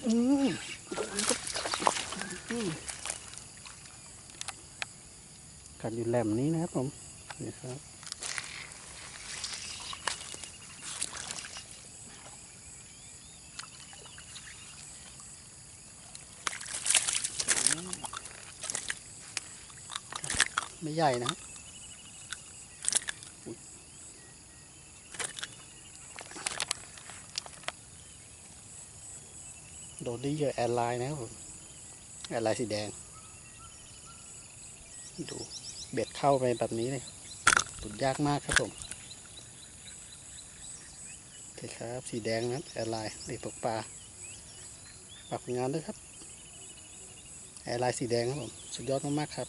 อืมกัดอยู่แหลมนี้นะครับผมนี่ครับไม่ใหญ่นะครับโดดได้เยอะแอร์ไลน์นะครับผมแอร์ไลน์สีแดงดูเบ็ดเข้าไปแบบนี้เลยตุดยากมากครับผมโอเคครับสีแดงนะแอร์ไลน์เด็กตกปลาฝากผลงานด้วยครับแอร์ไลน์สีแดงครับผมสุดยอดมากๆครับ